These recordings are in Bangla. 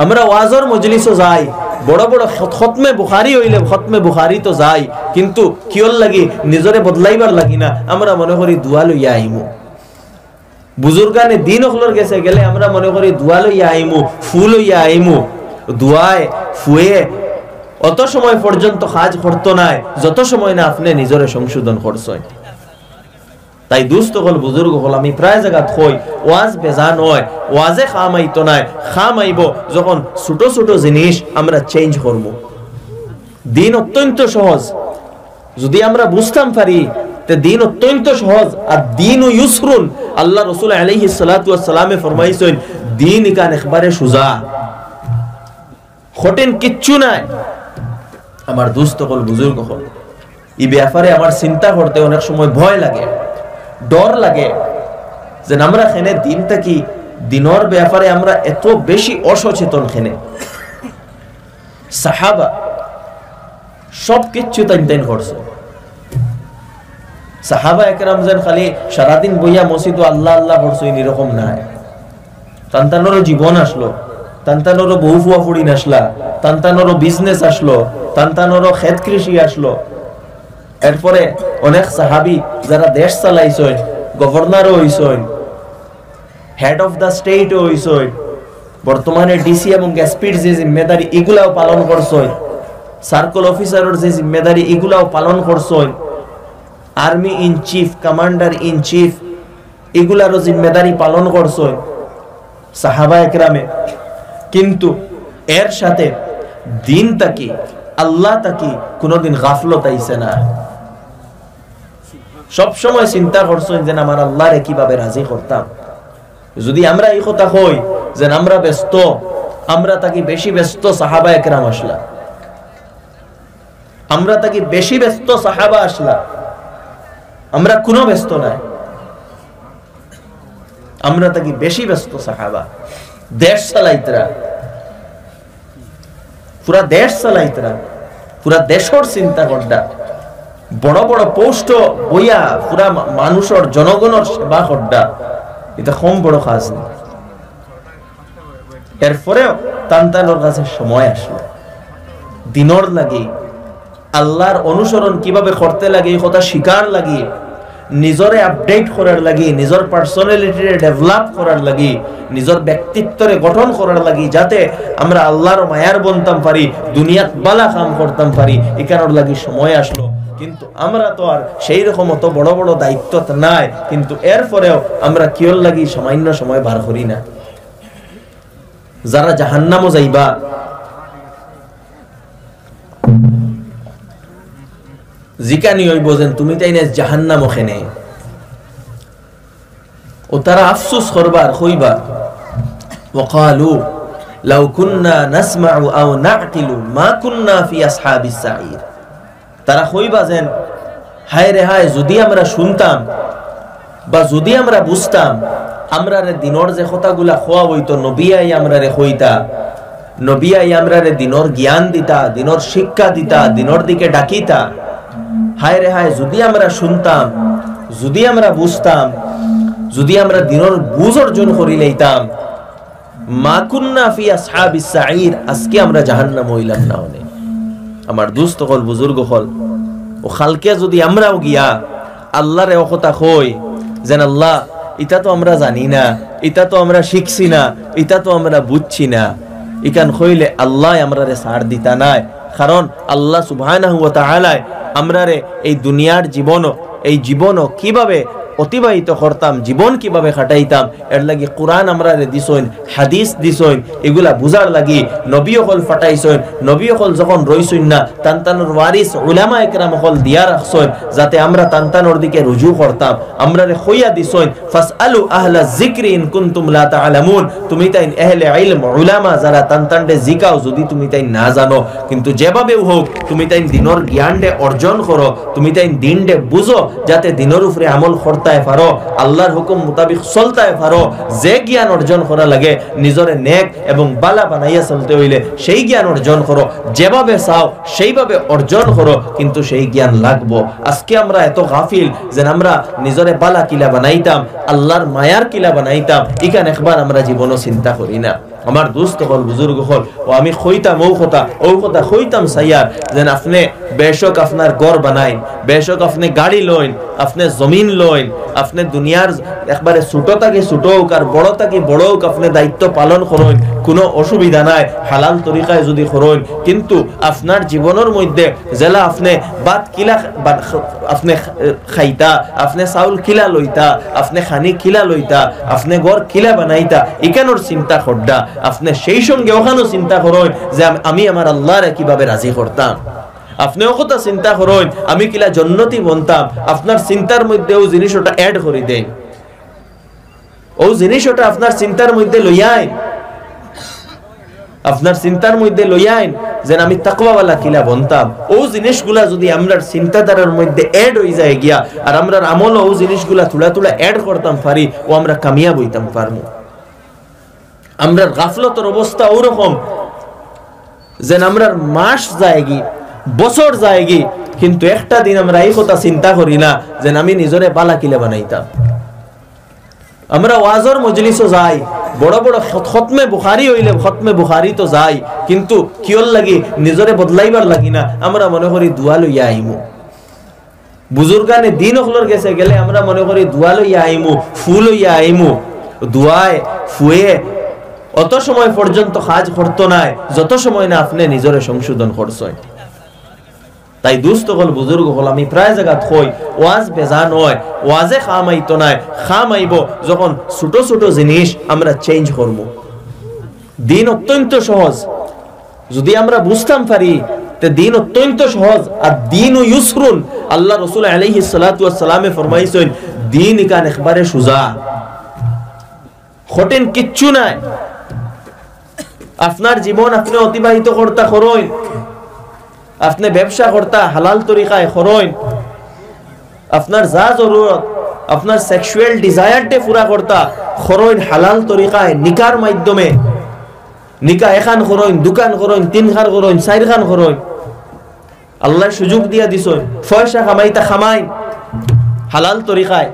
আমরা ওয়াজর মজলিসও যাই, বড় বড় খতমে বুখারী হইলে খতমে বুখারী তো যাই, কিন্তু কিয়র লাগি নিজরে বদলাইবার লাগি না আমরা মনে করি দুয়া লইয়া আইমু। বুজুর্গানে দিন হলর গেছে গেলে আমরা মনে করি দুয়া লইয়া আইমু, ফুল লইয়া আইমু। দুয়ায় ফুয়ে অত সময় পর্যন্ত কাজ করতো নাই যত সময় না আপনি নিজরে সংশোধন করছেন। তাই দুস্থ হল বুজুর্গ হল আমি প্রায় জায়গা কই ওয়াজ বেজান হয়, ওয়াজে খাম আইতো নাই, খাম আইব যখন ছোট ছোট জিনিস আমরা চেঞ্জ করব। দিন অত্যন্ত সহজ, যদি আমরা বুঝতাম পারি তে দিন অত্যন্ত সহজ। আর দিন ও ইউসরুন, আল্লাহ রাসূল আলাইহিস সালাতু ওয়াস সালামে ফরমাইছেন দিন ইকান একবারে সুজা, কঠিন কিচ্ছু নাই। আমার দুস্থ হল বুজুর্গ হল এই ব্যাপারে আমার চিন্তা করতে অনেক সময় ভয় লাগে, ডর লাগে যে আমরা খেনে দিনটা কি দিনের ব্যাপারে আমরা এত বেশি অসচেতন। খেনে সাহাবা সব কিছু তাইন করছে। সাহাবা একরাম যেন খালি সারাদিন বইয়া মসজিদ আল্লাহ আল্লাহ করছে এরকম নাই। তান্তানোরও জীবন আসলো, তান্তানোরও বহু ফুয়া ফুড়িন আসলা, তান্তানোরও বিজনেস আসলো, তান্তানোরও ক্ষেত কৃষি আসলো। এরপরে অনেক সাহাবি যারা দেশ চালাইছেন, গভর্নরও হইছেন, হেড অফ দা স্টেটও হইছেন, বর্তমানে ডিসি এবং এসপির যে জিম্মেদারি এগুলাও পালন করছেন, সার্কেল অফিসারের যে জিম্মেদারি এগুলাও পালন করছেন, army in chief, commander in chief এগুলারও জিম্মেদারি পালন করছেন সাহাবা একরামে। কিন্তু এর সাথে দিন তাকি আল্লাহ তাকি কোনোদিন গাফলত আইছে না। সব সময় চিন্তা করছেন যে আমার আল্লাহরে কিভাবে রাজি করতাম। যদি আমরা এই কথা কই যে আমরা ব্যস্ত, আমরা তাকি বেশি ব্যস্ত সাহাবা একরাম আসলা, আমরা তাকি বেশি ব্যস্ত সাহাবা আসলা, আমরা কোনো ব্যস্ত নাই, আমরা তাকি বেশি ব্যস্ত সাহাবা। দেশ চালাইতরা, পুরা দেশ চালাইতরা, পুরা দেশের চিন্তা করডা, বড় বড় পোস্ট বইয়া পুরা মানুষের জনগণের সেবা করডা, এটা কম বড় কাজ না। এরপরেও তান্তানোর কাছে সময় আসলো দিনর লাগি আল্লাহর অনুসরণ কিভাবে করতে লাগে এই কথা শিকার লাগি, নিজরে আপডেট করার লাগি, নিজের পার্সোনালিটিরে ডেভেলপ করার লাগি, নিজের ব্যক্তিত্বরে গঠন করার লাগি, যাতে আমরা আল্লাহর মায়ার বনতাম পারি, দুনিয়াত বালা কাম করতাম পারি, এখানোর লাগি সময় আসলো। কিন্তু আমরা তো আর সেই রকম অত বড় বড় দায়িত্ব নাই, কিন্তু এরপরেও আমরা কিয়র লাগি সামান্য সময় বার করি না। যারা জাহান্নামও যাইবা, জিকানি হইব যেন তুমি তাই না জাহান্নাম ওখানে, ও তারা আফসোস করবার হইবা ওয়াকালু লাউ কুন্না নাসমাউ আও নাকিলু মা কুন্না ফি আসহাবিস সাঈর। তারা হইবা যেন হায় রে হায় যদি আমরা শুনতাম বা যদি আমরা বুঝতাম, আমরা রে দিনর যে কথাগুলা খোয়া হইতো নবী আই আমরা রে হইতা, নবী আই আমরা রে দিনর জ্ঞান দিতা, দিনর শিক্ষা দিতা, দিনর দিকে ডাকিতা। হায় রে হায় যদি আমরা শুনতাম, যদি আমরা বুঝতাম, যদি আমরা দিনের বুঝ অর্জন করি লইতাম, মা কুন্না ফি আসহাবিস সাঈর, আজকে আমরা জাহান্নাম হইলাম না। অনেক আমার দোস্ত হল বুজুর্গ হল ও খালকে যদি আমরাও গিয়া আল্লাহরে ও কথা কই যেন আল্লাহ এটা তো আমরা জানি না, এটা তো আমরা শিখছি না, এটা তো আমরা বুঝছি না, ইকান কইলে আল্লাহ আমরারে ছাড় দিতা নাই। কারণ আল্লাহ সুবহানাহু ওয়া তাআলা আমরারে এই দুনিয়ার জীবনও কিভাবে অতিবাহিত করতাম, জীবন কিভাবে কাটাইতাম, এর লাগি কোরআন আমরা দিছইন, হাদিস দিছইন, এগুলা বুঝার লাগি নবী হল ফাটাইছইন। নবী হল যখন রইছইন না, তান্তানোর ওয়ারিস উলামা একরাম হল দিয়া রাখছইন, যাতে আমরা তান্তানোর দিকে রুজু করতাম। আমরা খইয়া দিছইন ফাসআলু আহলা যিকরি ইন কুনতুম লা তাআলামুন, তুমি তাই আহলে ইলম উলামা যারা তান্তানডে জিকাও যদি তুমি তাই না জানো, কিন্তু যেভাবে হোক তুমি তাই দিনের জ্ঞানডে অর্জন করো, তুমি তাই দিনডে বুঝো, যাতে দিনের উপরে আমল করতে পারো, আল্লাহর হুকুম মোতাবেক চলতে পারো। যে জ্ঞান অর্জন করা লাগে নিজরে নেক এবং বালা বানাইয়া চলতে হইলে সেই জ্ঞান অর্জন করো, যেভাবে চাও সেইভাবে অর্জন করো, কিন্তু সেই জ্ঞান লাগবো। আজকে আমরা এত গাফিল যে আমরা নিজরে বালা কিলা বানাইতাম, আল্লাহর মায়ার কিলা বানাইতাম, ইখান একবার আমরা জীবনও চিন্তা করি না। আমার দোস্ত হল বুজুর্গ হল ও আমি খইতাম ও কথা খইতাম সাইয়ার যেন আপনি বেশক আপনার ঘর বানাইন, বেশক আপনি গাড়ি লইন, আপনি জমিন লইন, আপনি দুনিয়ার একবারে ছোট থাকি ছোট হোক আর বড় থাকি বড় হোক আপনি দায়িত্ব পালন করুন, কোনো অসুবিধা নাই হালাল তরিকায় যদি করুন। কিন্তু আপনার জীবনের মধ্যে জেলা আপনি ভাত কিলা আপনি খাইতা, আপনি চাউল কিলা লইতা, আপনি খানি কিলা লইতা, আপনি ঘর কিলা বানাইতা, এখানোর চিন্তা করডা আপনি সেই সঙ্গে ওখানেও চিন্তা করুন যে আমি আমার আল্লাহরে কিভাবে রাজি করতাম। আপনিও কথা চিন্তা করুন আমি কিলা জন্নতি বনতাম। আপনার চিন্তার মধ্যে ও জিনিসটা অ্যাড করে দেন, ও জিনিসটা আপনার চিন্তার মধ্যে লইয়াইন, আপনার চিন্তার মধ্যে লইয়াইন যে আমি তাকওয়াওয়ালা কিলা বনতাম। ও জিনিসগুলা যদি আমরা চিন্তাধারার মধ্যে অ্যাড হয়ে যায় গিয়া আর আমরা আমল ও জিনিসগুলা থোড়া থোড়া অ্যাড করতাম পারি ও আমরা কামিয়াব হইতাম পারবো। আমরা গাফলতের অবস্থা ওরকম যে আমরা মাস যায়গি বছর যায়গি কিন্তু একটা দিন আমরা এই কথা চিন্তা করি না যে আমি নিজরে বালা কিলা বানাইতাম। আমরা ওয়াজর মজলিসও যাই, বড় বড় খতমে বুখারি হইলে খতমে বুখারি তো যাই, কিন্তু কিয়র লাগি নিজরে বদলাইবার লাগি না আমরা মনে করি দুয়া লইয়া আইমু। বুজুর্গানে দিন হলর গেছে গেলে আমরা মনে করি দুয়া লইয়া আইমু, ফুল লইয়া আইমু। দুয়ায় ফুয়ে অত সময় পর্যন্ত কাজ করতো নাই যত সময় না আপনি নিজরে সংশোধন করছেন। তাই দুস্থ হল বুজুর্গ হল আমি প্রায় জায়গা থই ওয়াজ বেজান হয়, ওয়াজে খাম আইতো নাই, খাম আইব যখন ছোট ছোট জিনিস আমরা চেঞ্জ করব। দিন অত্যন্ত সহজ, যদি আমরা বুঝতাম পারি তে দিন অত্যন্ত সহজ। আর দিন ও ইউসরুন, আল্লাহ রাসূল আলাইহিস সালাতু ওয়াস সালামে ফরমাইছেন দিন ইকান একবারে সুজা, কঠিন কিচ্ছু নাই। আপনার জীবন আপনি অতিবাহিত করতা করুন, আপনি ব্যবসা করতা হালাল তরিকায় করুন, আপনার যা জরুরত আপনার সেক্সুয়াল ডিজায়ারটে পুরা করতা করুন হালাল তরিকায়, নিকার মাধ্যমে। নিকা এখান করুন, দোকান করুন, 3 খান করুন, 4 খান করুন। আল্লাহ সুযোগ দিয়া দিছেন পয়সা কামাইতা খামাই হালাল তরিকায়,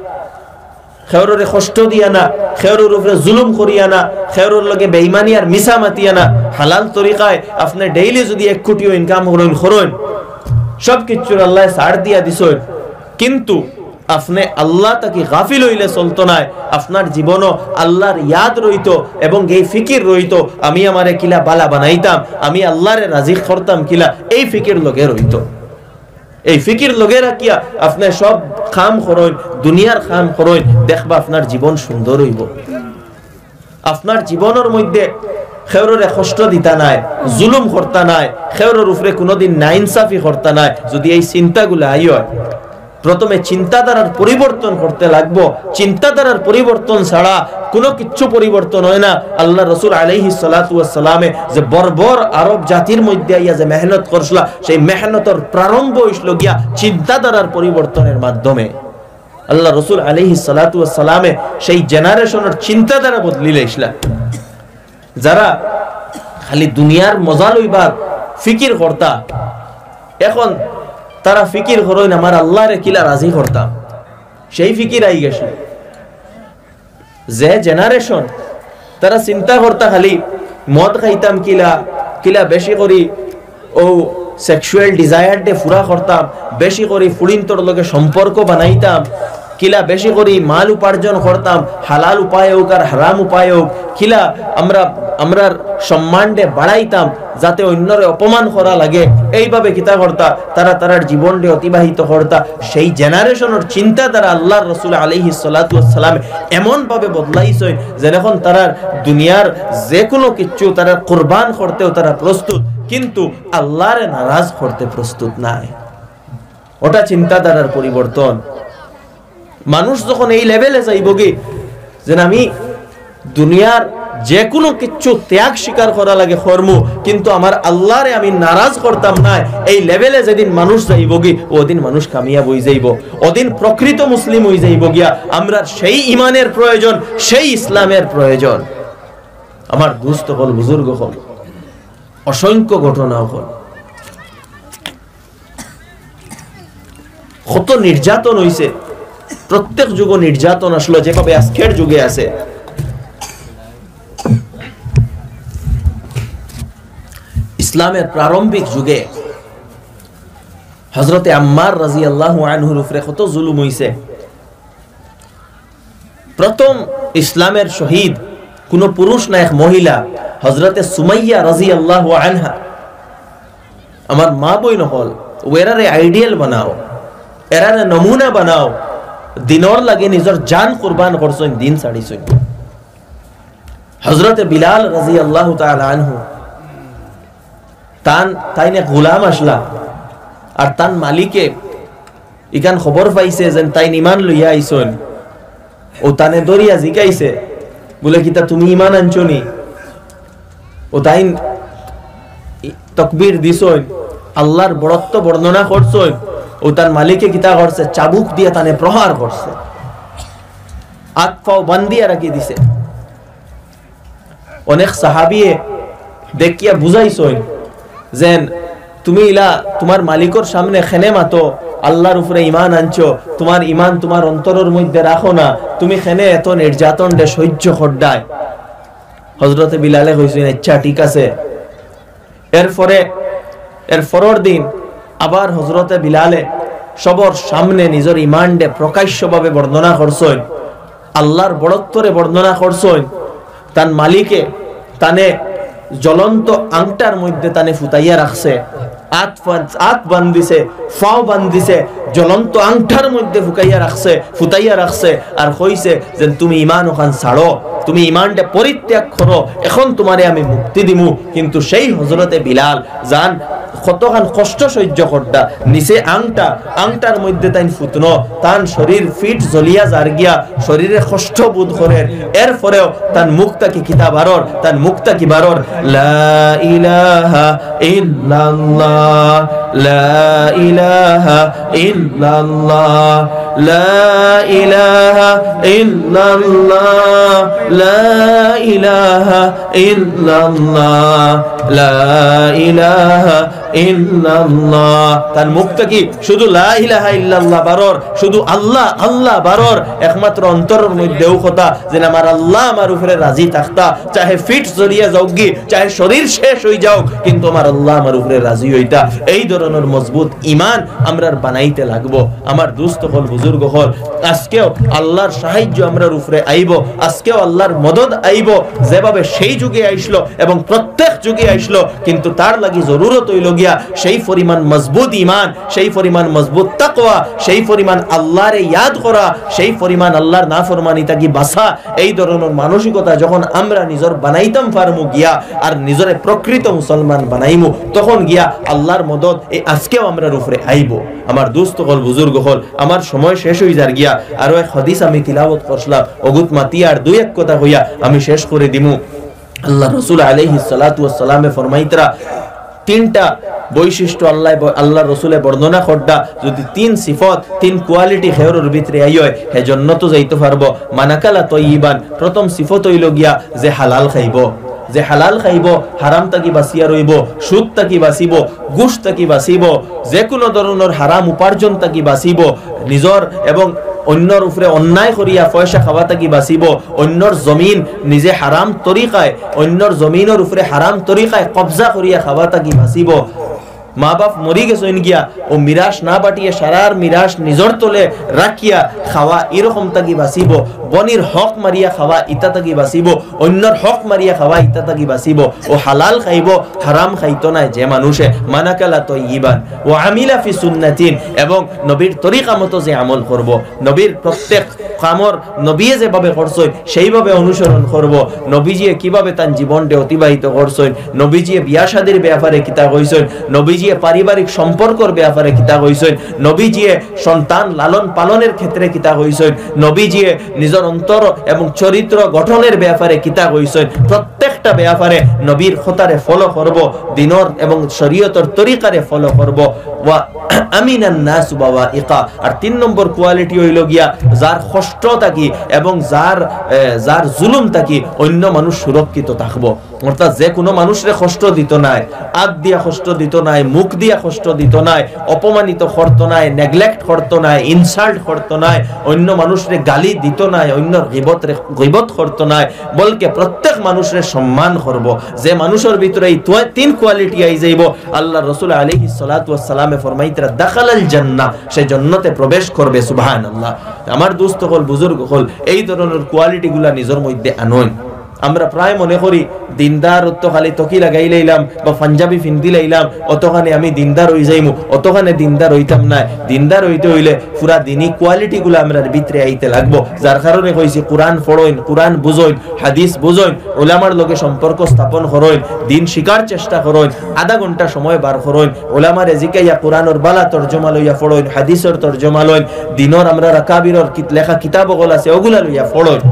খেউরে কষ্ট দিয়া না, খেউরের উপরে জুলুম করিয়া না, খেউরের লগে বেঈমানি আর মিছা মাতিয়া না। হালাল তরিকায় আপনি ডেইলি যদি 1 কোটিও ইনকাম করুন সবকিছুর আল্লাহ ছাড় দিয়া দিছেন। কিন্তু আপনি আল্লাহ তাকে গাফিল হইলে চলতো না, আপনার জীবনও আল্লাহর ইয়াদ রইত এবং এই ফিকির রইত আমি আমারে কিলা বালা বানাইতাম, আমি আল্লাহরে রাজি করতাম কিলা, এই ফিকির লগে রইত। এই ফিকির লগে রাখিয়া আপনি সব কাম করুন, দুনিয়ার কাম করুন, দেখবা আপনার জীবন সুন্দর হইব। আপনার জীবনের মধ্যে খেউরে কষ্ট দিতা নাই, জুলুম করতা নাই, খেউরের উপরে কোনোদিন নাইনসাফি করতা নাই। যদি এই চিন্তাগুলো আই হয়, প্রথমে চিন্তাধারার পরিবর্তন করতে লাগবো। চিন্তাধারার পরিবর্তন ছাড়া কোনো কিচ্ছু পরিবর্তন হয় না। আল্লাহ রাসূল আলাইহিস সালাতু ওয়াস সালামে যে বর্বর আরব জাতির মধ্যে আইয়া যে মেহনত করছলা, সেই মেহনতের প্রারম্ভ হইল গিয়া চিন্তাধারার পরিবর্তনের মাধ্যমে। আল্লাহ রাসূল আলাইহিস সালাতু ওয়াস সালামে সেই জেনারেশনের চিন্তাধারা বদলিলে ইসলা, যারা খালি দুনিয়ার মজা লইবার ফিকির করতা, এখন তারা ফিকির করইন আমার আল্লাহরে কিলা রাজি করতাম, সেই ফিকির আই গেছে। যে জেনারেশন তারা চিন্তা করতা খালি মদ খাইতাম কিলা, কিলা বেশি করি ও সেক্সুয়াল ডিজায়ার ডে পুরা করতাম, বেশি করি ফুড়িন্তর লগে সম্পর্ক বানাইতাম, কিলা বেশি করি মাল উপার্জন করতাম, হালাল উপায় হোক আর হারাম উপায় হোক, কিলা আমরা সম্মানডে বাড়াইতাম যাতে অন্যরে অপমান করা লাগে, এইভাবে কিতা করতা তারা তার জীবনডে অতিবাহিত করতা। সেই জেনারেশনের চিন্তা দ্বারা আল্লাহর রাসূল আলাইহিস সালাতু ওয়াস সালাম এমন ভাবে বদলাইছে যে এখন তারা দুনিয়ার যে কোনো কিছু তারা কুরবান করতেও তারা প্রস্তুত, কিন্তু আল্লাহরে নারাজ করতে প্রস্তুত নাই। ওটা চিন্তাধারার পরিবর্তন। মানুষ যখন এই লেভেলে যাইব কি যে আমি দুনিয়ার যে কোনো কিছু ত্যাগ স্বীকার করা লাগে কর্ম, কিন্তু আমার আল্লাহরে আমি নারাজ করতাম না, এই লেভেলে যেদিন মানুষ যাইব কি ওদিন মানুষ কামিয়াব হয়ে যাইব, ওদিন প্রকৃত মুসলিম হয়ে যাইব গিয়া। আমরা সেই ইমানের প্রয়োজন, সেই ইসলামের প্রয়োজন। আমার দুস্থ হল বুজুর্গ হল, অসংখ্য ঘটনা হল, কত নির্যাতন হইছে। প্রত্যেক যুগ নির্যাতন আসলো যেভাবে আজকের যুগে আছে। ইসলামের প্রারম্ভিক যুগে হযরতে আম্মার রাদিয়াল্লাহু আনহুর উপরে কত জুলুম হইছে। প্রথম ইসলামের শহীদ কোন পুরুষ না এক মহিলা হযরতে সুমাইয়া রাদিয়াল্লাহু আনহা। আমার মা বই নহল ওরারে আইডিয়াল বানাও, এরারে নমুনা বানাও, দিনর লাগে নিজের জান কুরবান করছেন, দিন ছাড়িছেন। হযরতে বিলাল রাদিয়াল্লাহু তাআলা আনহু তাইনে গোলাম আসলা, আর তান মালিকে ইকান খবর পাইছে যে তাই ইমান লইয়া আইছেন। ও তানে দরিয়া জিগাইছে বলে কিতা তুমি ইমান আনছনি? ও তাই তাকবীর দিছেন, আল্লাহর বড়ত্ব বর্ণনা করছেন। ও তার মালিকে কিতা করছে, চাবুক দিয়ে তানে প্রহার করছে, হাত পাও বান্ধিয়া রাখি দিছে। অনেক সাহাবিয়ে দেখিয়া বুঝাইছেন যে তুমি ইলা তোমার মালিকর সামনে খেনে মাতো, আল্লাহর উপরে ইমান আনছো, তোমার ইমান তোমার অন্তরের মধ্যে রাখো না, তুমি খেনে এত নির্যাতন দে সহ্য করডায়। হযরতে বিলালে কইছেন আচ্ছা ঠিক আছে। এর পরের দিন আবার হযরতে বিলালে সবর সামনে নিজের ইমান দে প্রকাশ্যভাবে বর্ণনা করছেন, আল্লাহর বড়ত্বরে বর্ণনা করছেন। তার মালিকে তানে জ্বলন্ত আংটার মধ্যে তানে ফুটাইয়া রাখছে, হাত বান্ধিছে, ফাও বান্ধিছে, জ্বলন্ত আংটার মধ্যে ফুটাইয়া রাখছে আর কইছে যে তুমি ইমান ওখান ছাড়ো, তুমি ইমানটা পরিত্যাগ করো, এখন তোমারে আমি মুক্তি দিমু। কিন্তু সেই হযরতে বিলাল জান কতখান কষ্ট সহ্য করতা, নিচে আংটার মধ্যে তাই ফুটনো, তান শরীর ফিট জ্বলিয়া যার গিয়া শরীরে কষ্ট বোধ করে। এরপরেও তার মুখটা কি কিতাবারর, তার মুখটা কি বারর লা ইলাহা ইল্লাল্লাহ, লা ইলাহা ইল্লাল্লাহ, লা ইলাহা ইল্লাল্লাহ, লা ইলাহা ইল্লাল্লাহ, লা ইলাহা ইল্লাল্লাহ। তার মুখটা কি শুধু লা ইলাহা ইল্লাল্লাহ বারর, শুধু আল্লাহ আল্লাহ বারর। একমাত্র অন্তরের মধ্যেও কথা যে আমার আল্লাহ আমার উপরে রাজি থাকতা, চাহে ফিট জ্বলিয়া যাওগি, চাহে শরীর শেষ হয়ে যাও, কিন্তু আমার আল্লাহ আমার উপরে রাজি হইতা। এই ধরনের মজবুত ইমান আমরা বানাইতে লাগবো। আমার দুস্থ হল বুজুর্গ হল, আজকেও আল্লাহর সাহায্য আমরার উপরে আইব, আজকেও আল্লাহর মদদ আইব, যেভাবে সেই যুগে আইসলো এবং প্রত্যেক যুগে আইসলো। কিন্তু তার লাগি জরুরত হইল গিয়া সেই পরিমাণ মজবুত ইমান, সেই পরিমাণ মজবুত তাকওয়া, সেই পরিমাণ আল্লাহরে ইয়াদ করা, সেই পরিমাণ আল্লাহর নাফরমানি থাকি বাঁচা। এই ধরনের মানসিকতা যখন আমরা নিজের বানাইতাম পারমু গিয়া আর নিজরে প্রকৃত মুসলমান বানাইমু, তখন গিয়া আল্লাহর মদদ এই আজকেও আমরার উপরে আইব। আমার দোস্ত হল বুজুর্গ হল, আমার সময় শেষ হয়ে যার গিয়া আরো এক হাদিস আমি তিলাওয়াত করলাম, অগুত মাতিয়ার দুই এক কথা হইয়া আমি শেষ করে দিমু। আল্লাহ রাসূল আলাইহিস সালাতু ওয়াস সালামে ফরমাইতরা তিনটা বৈশিষ্ট্য আল্লাহ রসুলের বর্ণনা করডা, যদি তিন সিফত তিন কোয়ালিটি হেয়রের ভিতরে আই হয় হে জান্নাত যাইতে পারবো। মানাকালা তয়্যিবান, প্রথম সিফত হইল গিয়া যে হালাল খাইব, যে হালাল খাইব, হারাম তাকি বাঁচিয়া রইব, সুদ তাকি বাঁচিব, ঘুষ তাকি বাঁচিব, যে কোনো ধরনের হারাম উপার্জন তাকি বাঁচিব, নিজর এবং অন্যর উপরে অন্যায় করিয়া পয়সা খাওয়া তাকি বাঁচিব, অন্যর জমিন নিজে হারাম তরিকায়, অন্যর জমিনের উপরে হারাম তরিকায় কবজা করিয়া খাওয়া তাকি বাঁচিব। মা বাপ মরি গেছেন গিয়া ও মিরাস না বাটিয়ে সারার মিরাস নিজর তলে রাখিয়া খাওয়া, এরকম তাকি বাঁচিব। বনির হক মারিয়া খাওয়া ইতা তাকি বাঁচিব, অন্যর হক মারিয়া খাওয়া ইতা তাকি বাঁচিব। ও হালাল খাইব, হারাম খাইতো নাই যে মানুষে। মানাকালা তয়্যিবান ও আমিলা ফি সুন্নাতিন, এবং নবীর তরিকা মতো যে আমল করব, নবীর প্রত্যেক কামর নবীয়ে যেভাবে করছেন সেইভাবে অনুসরণ করব। নবীজিয়ে কিভাবে তার জীবনটা অতিবাহিত করছেন, নবীজিয়ে বিয়া শাদীর ব্যাপারে কিতা কইছেন, নবীজিয়ে পারিবারিক সম্পর্কর ব্যাপারে কিতা কইছেন, নবীজিয়ে সন্তান লালন পালনের ক্ষেত্রে কিতা কইছেন, নবীজিয়ে নিজের অন্তর এবং চরিত্র গঠনের ব্যাপারে কিতা কইছেন, প্রত্যেকটা ব্যাপারে নবীর খতারে ফলো করব, দিনর এবং শরীয়তের তরিকারে ফলো করব। ওয়া আমিনান নাস বাওয়াইকা। আর তিন নম্বর কোয়ালিটি হইল গিয়া যার কষ্ট থাকি এবং যার জুলুম থাকি অন্য মানুষ সুরক্ষিত থাকবো। অর্থাৎ যে কোনো মানুষরে কষ্ট দিত নাই, আগ দিয়া কষ্ট দিত নাই, মুখ দিয়া কষ্ট দিত নাই, অপমানিত করত নাই, নেগলেক্ট করত নাই, ইনসাল্ট করত নাই, অন্য মানুষরে গালি দিত নাই, অন্য গিবত করত নাই, বলকে প্রত্যেক মানুষরে সম্মান সম্মান করব। যে মানুষের ভিতরে এই তিন কোয়ালিটি আই যাইব, আল্লাহ রাসূল আলাইহিস সালাতু ওয়াস সালামে ফরমাইতরা দাখালাল জান্নাহ, সে জান্নাতে প্রবেশ করবে। সুবহানাল্লাহ। আমার দোস্ত হল, বুজুর্গ হল, এই ধরনের কোয়ালিটিগুলা নিজের মধ্যে আনইন। আমরা প্রায় মনে করি দিনদার তো খালি তকি লাগাই লাইলাম বা পাঞ্জাবি ফিন্দি লাইলাম, অতখানে আমি দিনদার হই যাইমু, অতখানে দিনদার হইতাম না। দিনদার হইতে হইলে পুরা দিনই কোয়ালিটিগুলো আমরা ভিতরে আইতে লাগবো। যার কারণে কইছি কোরআন পড়ইন, কোরআন বুঝইন, হাদিস বুঝইন, উলামার লগে সম্পর্ক স্থাপন করইন, দিন শিকার চেষ্টা করইন, আধা ঘন্টা সময় বার করইন, উলামার জিকাইয়া কোরআনের বালা তরজমা লইয়া পড়ইন, হাদিসের তরজমা লইন, দিনর আমরা রাকাবিরর লেখা কিতাবগুলো আছে ওগুলা লইয়া পড়ইন।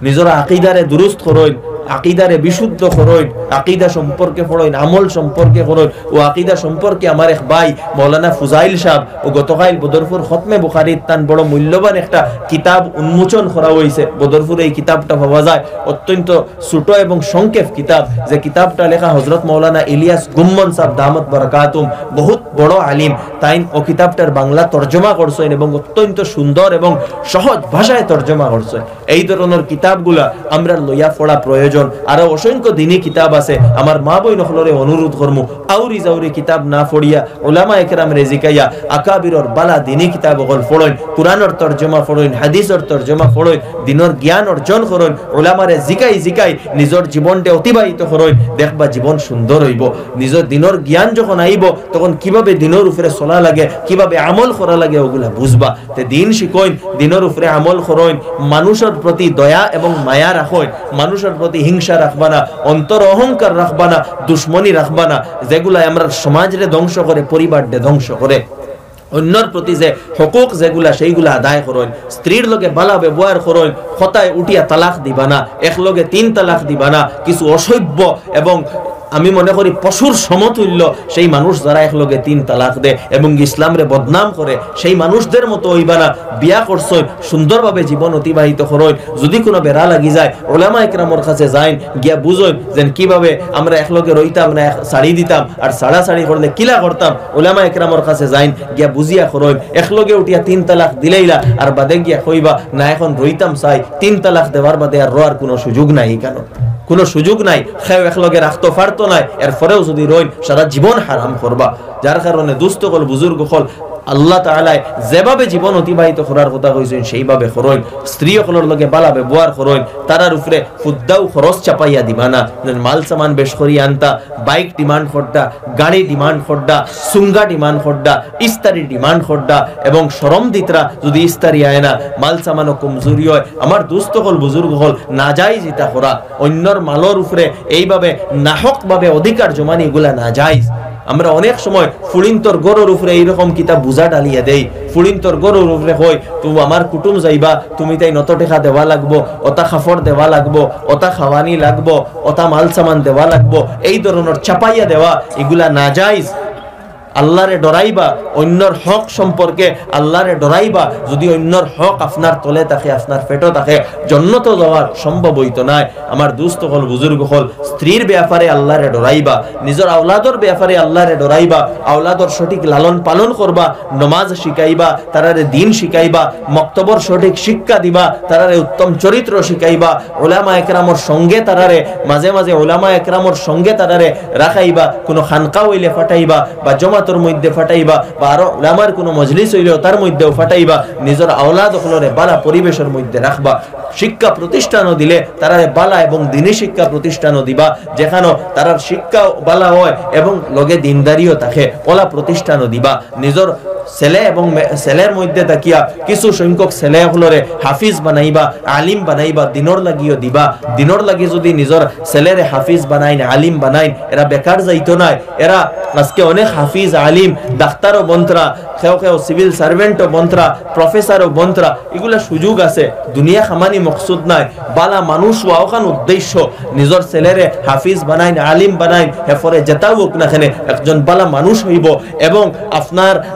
নিজের আকীদারে দুরুস্ত করইন, আকীদারে বিশুদ্ধ করইন, আকীদা সম্পর্কে পড়ইন, আমল সম্পর্কে করইন। ও আকীদা সম্পর্কে আমার এক ভাই মাওলানা ফুজাইল সাহেব ও গতকাল বদরপুর খতমে বুখারীর তান বড় মূল্যবান একটা কিতাব উন্মোচন করা হয়েছে। বদরপুর এই কিতাবটা পাওয়া যায়, অত্যন্ত ছোট এবং সংক্ষেপ কিতাব। যে কিতাবটা লেখা হযরত মাওলানা ইলিয়াস গুম্মন সাহেব দামত বারাকাতুম, বহুত বড় আলিম, তাই ও কিতাবটার বাংলা তরজমা করছেন এবং অত্যন্ত সুন্দর এবং সহজ ভাষায় তরজমা করছেন। এই ধরনের কিতাবগুলা আমরা লইয়া পড়া প্রয়োজন। আরো অসংখ্য দিনই কিতাব আছে। আমার মা বইন হলরে অনুরোধ করমু, আউরি জাউরি কিতাব না পড়িয়া উলামা একরাম রেজিকাইয়া আকাবিরর বালা দিনই কিতাব হল পড়ইন, কোরআনের তরজমা পড়ইন, হাদিসের তরজমা পড়ইন, দিনের জ্ঞান অর্জন করইন, উলামারে জিকাই নিজের জীবনটা অতিবাহিত করইন। দেখবা জীবন সুন্দর হইব। নিজের দিনের জ্ঞান যখন আইব তখন কিভাবে দিনের উপরে চলা লাগে, কিভাবে আমল করা লাগে ওগুলা বুঝবা। তে দিন শিকইন, দিনের উপরে আমল করইন, মানুষের প্রতি দয়া এবং মায়া রাখইন, মানুষের প্রতি হিংসা রাখবা না, অন্তর অহংকার রাখবা না, দুশ্মনী রাখবা না, যেগুলা আমরা সমাজরে ধ্বংস করে, পরিবারকে ধ্বংস করে। অন্যর প্রতি যে হকুক যেগুলা সেইগুলা আদায় করইন, স্ত্রীর লগে বালা ব্যবহার করইন, খতায় উঠিয়া তালাক দিবা না, এক লগে 3 তালাক দিবা না। কিছু অসভ্য এবং আমি মনে করি পশুর সমতুল্য সেই মানুষ যারা একলগে 3 তালাক দেয় এবং ইসলামরে বদনাম করে, সেই মানুষদের মতো হইবা না। বিয়া করছই, সুন্দরভাবে জীবন অতিবাহিত করইন। যদি কোনো বেড়া লাগি যায় উলামা একরামের কাছে যাইন, গিয়া বুঝইন যে কিভাবে আমরা একলগে রইতাম না, শাড়ি দিতাম আর সাড়াসাড়ি করলে কিলা করতাম। উলামা একরামের কাছে যাইন, গিয়া বুঝিয়া করইন। একলগে উঠিয়া 3 তালাক দিলেইলা আর বাদে গিয়া কইবা না এখন রইতাম চাই, 3 তালাক দেওয়ার বাদে আর রোয়ার কোনো সুযোগ নাই। কেন কোনো সুযোগ নাই? খেয়ে একলগে রাখতে পারতো না, এরপরেও যদি রইন সারা জীবন হারাম করবা। যার কারণে দুস্থ হল, বুজুর্গ হল, আল্লাহ তাআলা যেভাবে জীবন অতিবাহিত করার কথা কইছেন সেইভাবে করইন। স্ত্রী সকলের লগে বালা ব্যবহার করইন, তারার উপরে ফুদ্দাও খরচ চাপাইয়া দিবা না। মাল সামান বেশ করি আনতা, বাইক ডিমান্ড করডা, গাড়ি ডিমান্ড করডা, সুঙ্গা ডিমান্ড করডা, ইস্তারি ডিমান্ড করডা এবং শরম দিতরা যদি ইস্তারি আয় না, মাল সামানও কমজোরি হয়। আমার দুস্থ হল, বুজুর্গ হল, নাজাইজ ইতা করা, অন্যর মালর উপরে এইভাবে নাহক ভাবে অধিকার জমানি, এগুলা নাজাইজ। আমরা অনেক সময় ফুলিন্তর গরুর উপরে এইরকম কিতাব বুঝা ডালিয়ে দেই। ফুলিন্তর গরুর উপরে হয় তুমি আমার কুটুম যাইবা, তুমি তাই নত টেকা দেওয়া লাগবো, ওটা খাফড় দেওয়া লাগবো, ওটা খাওয়ানি লাগবো, ওটা মাল সামান দেওয়া লাগবো, এই ধরনের চাপাইয়া দেওয়া, এগুলা নাজাইজ। আল্লাহরে ডরাইবা, অন্যর হক সম্পর্কে আল্লাহরে ডরাইবা। যদি অন্যর হক আপনার তলে থাকে, আপনার পেটে থাকে, জান্নাত যাওয়ার সম্ভব হইতো না। আমার দুস্থ হল, বুজুর্গ হল, স্ত্রীর ব্যাপারে আল্লাহরে ডরাইবা, নিজের আওলাদর ব্যাপারে আল্লাহরে ডরাইবা, আওলাদর সঠিক লালন পালন করবা, নমাজ শিখাইবা, তারারে দিন শিখাইবা, মক্তবর সঠিক শিক্ষা দিবা, তারারে উত্তম চরিত্র শিখাইবা, উলামা একরামর সঙ্গে তারারে মাঝে মাঝে উলামা একরামর সঙ্গে তারারে রাখাইবা, কোনো খানকা হইলে ফাটাইবা বা জমাতর মধ্যে ফাটাইবা বা আরো উলামার কোনো মজলিস হইলেও তার মধ্যেও ফাটাইবা। নিজের আওলাদ হলরে বালা পরিবেশের মধ্যে রাখবা। শিক্ষা প্রতিষ্ঠানও দিলে তারারে বালা এবং দিনী শিক্ষা প্রতিষ্ঠানও দিবা, যেখানে তারার শিক্ষা বালা হয় এবং লগে দিনদারিও থাকে, ওলা প্রতিষ্ঠানও দিবা। নিজের ছেলে এবং ছেলের মধ্যে তাকিয়া কিছু সংখ্যক ছেলে হলরে হাফিজ বানাইবা, আলিম বানাইবা, দিনর লাগিও দিবা। দিনর লাগি যদি নিজের ছেলেরে হাফিজ বানাইন, আলিম বানাইন, এরা বেকার যাইতো না। এরা আজকে অনেক হাফিজ, আলিম, ডাক্তারও বন্তরা, কেউ সিভিল সার্ভেন্টও বন্তরা, প্রফেসরও বন্তরা, এগুলা সুযোগ আছে। দুনিয়া খামানি মকসুদ নাই, বালা মানুষ হওয়া ওখান উদ্দেশ্য। নিজের ছেলেরে হাফিজ বানাইন, আলিম বানাইন, এরপরে যেটাও হোক না কেন একজন বালা মানুষ হইব এবং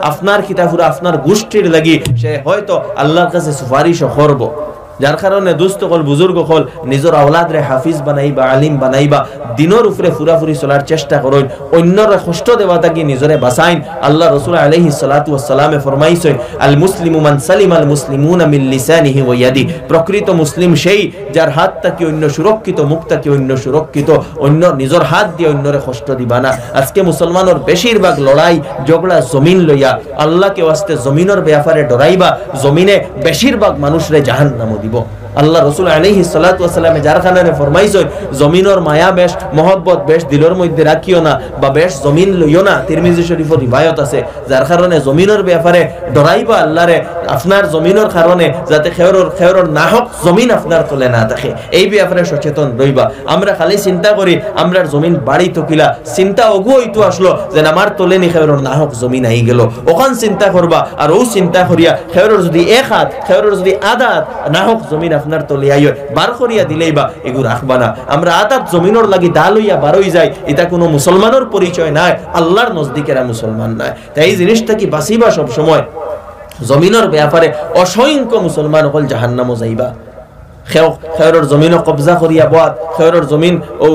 আপনার কিতাবুরা আপনার গোষ্ঠীর লাগি সে হয়তো আল্লাহর কাছে সুপারিশও করব। যার কারণে দুস্থ কল বুজুর্গ কল নিজের আওলাদরে হাফিজ বানাইবা, আলিম বানাইবা, দিনের উপরে পুরাপুরি চলার চেষ্টা করুন, অন্যরে কষ্ট দেওয়া থাকি নিজরে বাঁচাইন। আল্লাহ রাসূল আলাইহিস সালাতু ওয়াস সালামে ফরমাইছেন, আল মুসলিমু মান সালিমাল মুসলিমুনা মিন লিসানিহি ওয়া ইয়াদি, প্রকৃত মুসলিম সেই যার হাত থাকি অন্য সুরক্ষিত, মুখ থাকি অন্য সুরক্ষিত, অন্য নিজের হাত দিয়ে অন্যরে কষ্ট দিবা না। আজকে মুসলমানের বেশিরভাগ লড়াই ঝগড়া জমিন লইয়া, আল্লাহকে ওয়াস্তে জমিনের ব্যাপারে ডরাইবা, জমিনে বেশিরভাগ মানুষরে জাহান্নামে দিব। আল্লাহ রাসূল আলাইহিস সালাতু ওয়াস সালামে যার খানারে ফরমাইছেন, জমিনের মায়া বেশ মহব্বত বেশ দিলের মধ্যে রাখিও না, বা বেশ জমিন লইও না। তিরমিজি শরীফের রিওয়ায়াত আছে, যার কারণে জমিনের ব্যাপারে ডরাইবা আল্লাহরে, আপনার জমিনের কারণে যাতে খেয়রর না হোক, জমিন আপনার তলে না থাকে, এই ব্যাপারে সচেতন রইবা। আমরা খালি চিন্তা করি আমরার জমিন বাড়ি তকিলা, চিন্তা অগু হইতো আসলো যে আমার তলে নি খেয়রর না হোক জমিন আই গেল, ওখান চিন্তা করবা। আর ও চিন্তা করিয়া খেয়রর যদি এক হাত, খেয়রর যদি আধা হাত না হোক জমিন আপনার তলে আইয় বার করিয়া দিলেই বা এগু রাখবা না। আমরা আতাত জমিনের লাগি দা লইয়া বারই যাই, এটা কোনো মুসলমানের পরিচয় নাই, আল্লাহর নজদিকেরা মুসলমান নাই। তাই এই জিনিসটা কি বাঁচিবা সব সময়। জমিনের ব্যাপারে অসংখ্য মুসলমান হল জাহান্নামে যাইবা। খেয়রর জমিনও কবজা করিয়া বাদ, খেয়রর জমিন ও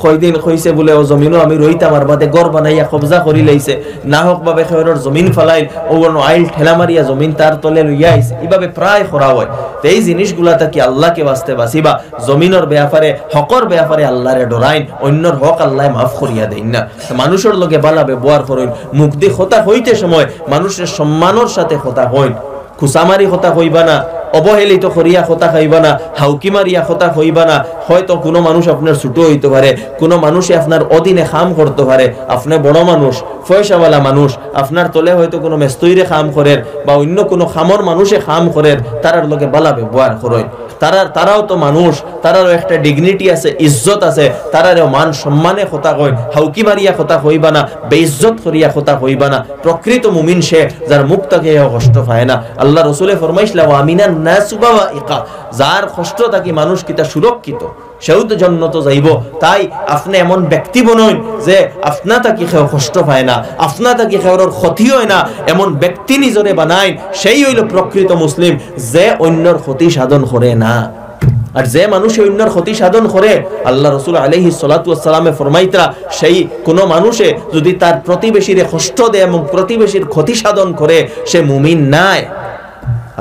কয়দিন কইছে বলে ও জমিনও আমি রইতাম, আর বাদে গড় বানাইয়া কবজা করি লাইছে, না হোক ভাবে খেয়রর জমিন ফেলাইল, ও আইল ঠেলা মারিয়া জমিন তার তলে লইয়া আইছে, এইভাবে প্রায় করা হয়। তো এই জিনিসগুলা কি আল্লাহকে বাঁচতে বাঁচিবা, জমিনের ব্যাপারে হকর ব্যাপারে আল্লাহরে ডরাইন, অন্যর হক আল্লাহ মাফ করিয়া দেন না। মানুষের লগে বালা ব্যবহার করেন, মুখ দিয়ে কথা হইতে সময় মানুষের সম্মানের সাথে কথা হইন, খুসামারি কথা হইবা না, অবহেলিত করিয়া কথা খাইবা না, হাউকি মারিয়া কথা হইবা না। হয়তো কোনো মানুষ আপনার ছোট হইতে পারে, কোনো মানুষে আপনার অধীনে কাম করতে পারে, আপনি বড় মানুষ, পয়সাওয়ালা মানুষ, আপনার তলে হয়তো কোনো মেস্তইরে কাম করেন বা অন্য কোনো খামর মানুষে কাম করেন, তারার লগে বালা ব্যবহার করেন। তারাও তো মানুষ, তারারও একটা ডিগনিটি আছে, ইজ্জত আছে, তারারও মান সম্মানে কথা কয়, হাউকি মারিয়া কথা হইবা না, বেইজ্জত করিয়া কথা হইবা না। প্রকৃত মুমিন সে যার মুখ তাকে কষ্ট পায় না। আল্লাহ রাসূলে ফরমাইছিলেন, ওয়া মিনান নাসু বাওয়াইকা, যার কষ্ট থাকি মানুষ কিতা সুরক্ষিত, সেও তো জান্নাতে যাইব। তাই আপনি এমন ব্যক্তি বনুন যে আপনা তাকে কেউ কষ্ট পায় না, আপনা তাকে কেউর ক্ষতি হয় না, এমন ব্যক্তি নিজরে বানায়, সেই হইল প্রকৃত মুসলিম, যে অন্যর ক্ষতি সাধন করে না। আর যে মানুষ অন্যর ক্ষতি সাধন করে, আল্লাহ রাসূল আলাইহিস সালাতু ওয়াস সালামে ফরমাইতরা, সেই কোন মানুষে যদি তার প্রতিবেশীরে কষ্ট দেয় এবং প্রতিবেশীর ক্ষতি সাধন করে, সে মুমিন নাই।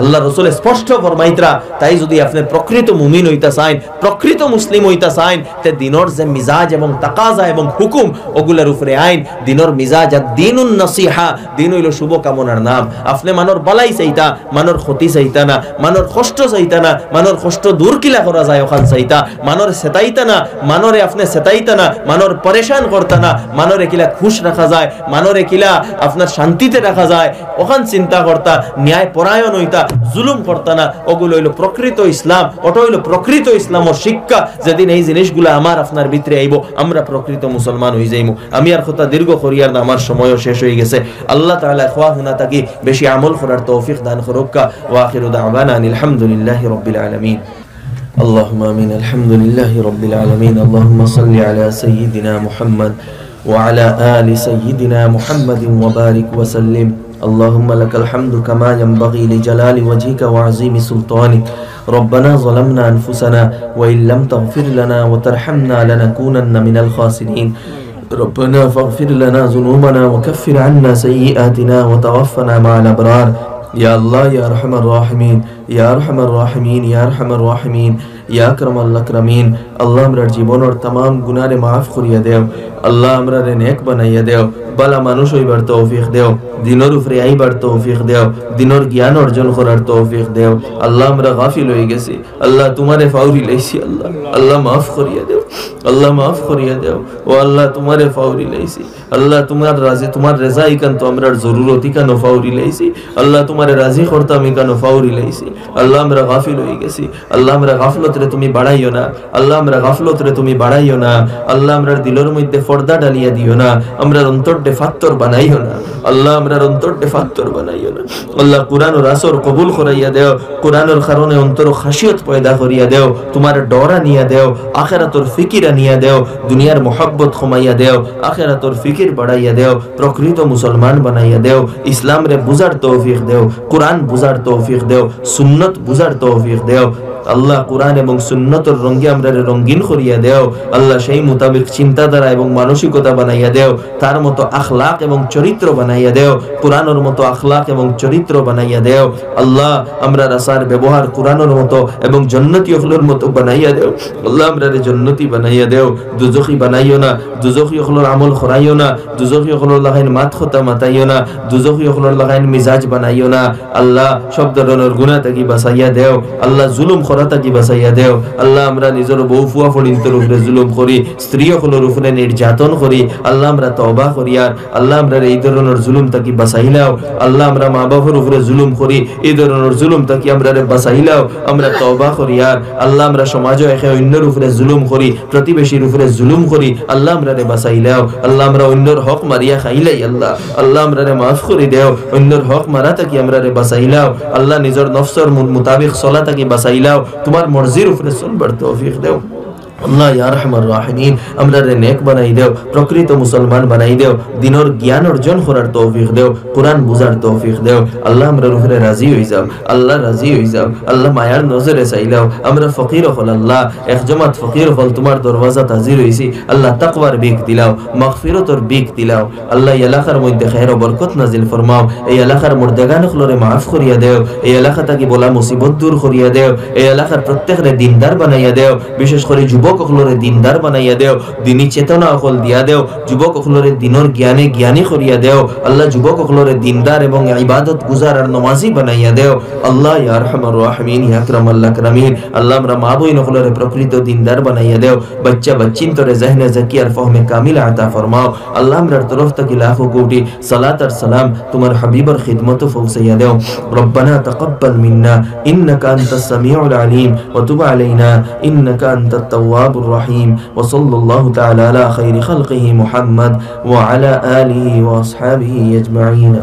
আল্লাহ রাসূল স্পষ্ট ফরমাইতরা। তাই যদি আপনি প্রকৃত মুমিন হইতা চান, প্রকৃত মুসলিম হইতা চান, তে দিনের যে মিজাজ এবং তাকাজা এবং হুকুম ওগুলার উপরে আইন। দিনের মিজাজ আর দিনুন নসিহা, দিন হইল শুভ কামনার নাম। আপনি মানর বালাই চাইতা, মানর ক্ষতি চাইতা না, মানর কষ্ট চাইতা না, মানর কষ্ট দূর কিলা করা যায় ওখান চাইতা, মানর সেতাইতা না, মানরে আপনি সেতাইতা না, মানর পরেশান করতা না, মানরে কিলা খুশ রাখা যায়, মানরে কিলা আপনার শান্তিতে রাখা যায়, ওখান চিন্তা করতা, ন্যায় পরায়ণ হইতা, জুলুম করতা না। ওগুলো হইল প্রকৃত ইসলাম, ওটা হইল প্রকৃত ইসলামের শিক্ষা। যেদিন এই জিনিসগুলো আমার আপনার ভিতরে আইব, আমরা প্রকৃত মুসলমান হয়ে যাইব। আমি আর কথা দীর্ঘ করিয়ার না, আমার সময়ও শেষ হয়ে গেছে। আল্লাহ তাআলা খোয়া হুনা তাকি বেশি আমল করার তৌফিক দান করুক। ওয়া আখিরু দাওয়ানা আলহামদুলিল্লাহি রাব্বিল আলামিন। اللهم آمين. الحمد لله رب العالمين. اللهم صل على سيدنا محمد وعلى آل سيدنا محمد وبارك وسلم. اللهم لك الحمد كما ينبغي لجلال وجهك وعظيم سلطانك. ربنا ظلمنا أنفسنا وإن لم تغفر لنا وترحمنا لنكونن من الخاسرين. ربنا فاغفر لنا ذنوبنا وكفر عنا سيئاتنا وتوفنا مع الأبرار. يا الله يا أرحم الراحمين، يا أرحم الراحمين، يا أرحم الراحمين، يا أكرم الأكرمين. الله আমরার জীবনের तमाम গুনাহরে maaf করিয়া দেও। আল্লাহ আমরারে নেক বানাইয়া দেও, বালা মানুষ হইবার তৌফিক দেও, দিনের উপরে আইবার তৌফিক দেও, দিনের জ্ঞান অর্জন করার তৌফিক দেও। আল্লাহ আমরা গাফিল হয়ে গেছি, আল্লাহ তোমারে ফাউরি লাইছি, আল্লাহ আল্লাহ maaf করিয়া দেও, আল্লাহ maaf করিয়া দেও। ও আল্লাহ তোমারে ফাউরি লাইছি, আল্লাহ তোমার রাজি, তোমার রেজা ইকান তো আমরার জরুরত ইকান ফাউরি লাইছি, আল্লাহ তোমারে রাজি করতাম ইকান ফাউরি লাইছি। আল্লাহ আমরা গাফিল হয়ে গেছি, আল্লাহ আমরা গাফলতরে তুমি বাড়াইও না, আল্লাহ আমরা গাফলতরে তুমি বাড়াইও না, আল্লাহ আমরার দিলের মধ্যে পর্দা ডালিয়া দিও না, আমরার অন্তরটে ফাত্তর বানাইও না, আল্লাহ আমরার অন্তরটে ফাত্তর বানাইও না। আল্লাহ কুরআন ও রাসূল কবুল করাইয়া দেও, কুরআনের কারণে অন্তর খাশিয়ত পয়দা করিয়া দেও, তোমার ডরা নিয়া দেও, আখিরাতের ফিকির নিয়া দেও, দুনিয়ার মোহাব্বত কমাইয়া দেও, আখিরাতের ফিকির বাড়াইয়া দেও, প্রকৃত মুসলমান বানাইয়া দেও, ইসলাম রে বুঝার তৌফিক দেও, কুরআন বুঝার তৌফিক দেও, সুন্নত বুঝার তৌফিক দেও। আল্লাহ কোরআন এবং সুন্নতর রঙে আমরা রঙিন করিয়া দেও আল্লাহ সেই মোতাবেক চিন্তাধারা এবং মানসিকতা বানাইয়া দেও তার মতো আখলাক এবং চরিত্র বানাইয়া দেও কোরআনের মতো আখলাক এবং চরিত্র বানাইয়া দেও আল্লাহ আমরা রাসার ব্যবহার কোরআনের মতো এবং জান্নাতি হলোর মতো বানাইয়া দেও আল্লাহ আমরা জান্নাতি বানাইয়া দেও দুজখি বানাইও না দুজখি হলোর আমল করাইও না দুজখি হলোর লাগাইন মাত খতা মাতাইও না দুজখি হলোর লাগাইন মিজাজ বানাইও না আল্লাহ সব ধরনের গুনাহ থেকে বাঁচাইয়া দেও আল্লাহ জুলুম করা থেকে বাঁচাইয়া দেও আল্লাহ আমরা নিজের বউ ফুয়া ফড়িনদের উপরে জুলুম করি স্ত্রী হলোর উপরে নির্যাতন করি আল্লাহ আমরা তওবা করি আর আল্লাহ আমরা এই ধরনের জুলুম থেকে বাঁচাইলাও আল্লাহ আমরা মা বাবার উপরে জুলুম করি এই ধরনের জুলুম থেকে আমরা বাঁচাইলাও আমরা তওবা করি আর আল্লাহ আমরা সমাজে একে অন্যের উপরে জুলুম করি প্রতিবেশীর উপরে জুলুম করি আল্লাহ আমরা বাঁচাইলাও আল্লাহ আমরা অন্যের হক মারিয়া খাইলাই আল্লাহ আল্লাহ আমরা মাফ করে দেও অন্যের হক মারা থেকে আমরা বাঁচাইলাও আল্লাহ নিজের নফসের মুতাবিক চলা থেকে বাঁচাইলাও তোমার মর্জির উপরে চলবার তৌফিক দেও আল্লাহ ইয়া আরহামার রাহিমিন আমরা নেক বানাই দেও প্রকৃত মুসলমান বানাই দেও দিনের জ্ঞান অর্জন করার তৌফিক দেও কোরআন বুঝার তৌফিক দেও আল্লাহ আমরা উপরে রাজি হই যাও আল্লাহ রাজি হই যাও আল্লাহ মায়ার নজরে চাইলাও আমরা ফকির হল আল্লাহ এক জমাত ফকির হল তোমার দরওয়াজা হাজির হইছি আল্লাহ তাকওয়ার বিক দিলাও মাগফিরাতের বিক দিলাও আল্লাহ এই এলাকার মধ্যে খায়ের ও বরকত নাজিল ফরমাও এই এলাকার মুর্দাগান হলরে মাফ করিয়া দেও এই এলাকা থেকে বলা মুসিবত দূর করিয়া দেও এই এলাকার প্রত্যেকরে দিনদার বানাইয়া দেও বিশেষ করে যুবক অখলরে দিনদার বানাইয়া দেও দিনী চেতনা অকল দিয়া দেও যুবক অখলরে দিনের জ্ঞানে জ্ঞানী করিয়া দেও আল্লাহ যুবক অখলরে দিনদার এবং ইবাদত গুজার আর নামাজি বানাইয়া দেও আল্লাহ ইয়া আরহামার রাহিমিন ইয়া আকরামাল আকরামিন আল্লাহ আমরা মা বোন অখলরে প্রকৃত দিনদার বানাইয়া দেও বাচ্চা বাচ্চিন তোরে জহনে যাকি আর ফহমে কামিল আতা ফরমাও আল্লাহ আমরার তরফ থেকে লাখো কোটি সালাত আর সালাম তোমার হাবিবের খিদমতে পৌঁছাইয়া দেও রব্বানা তাকাব্বাল মিন্না ইন্নাকা আনতাস সামিউল আলিম ওয়া তুব আলাইনা ইন্নাকা আনতাত তাওয়াব الرحيم وصلى الله تعالى على خير خلقه محمد وعلى آله وأصحابه أجمعين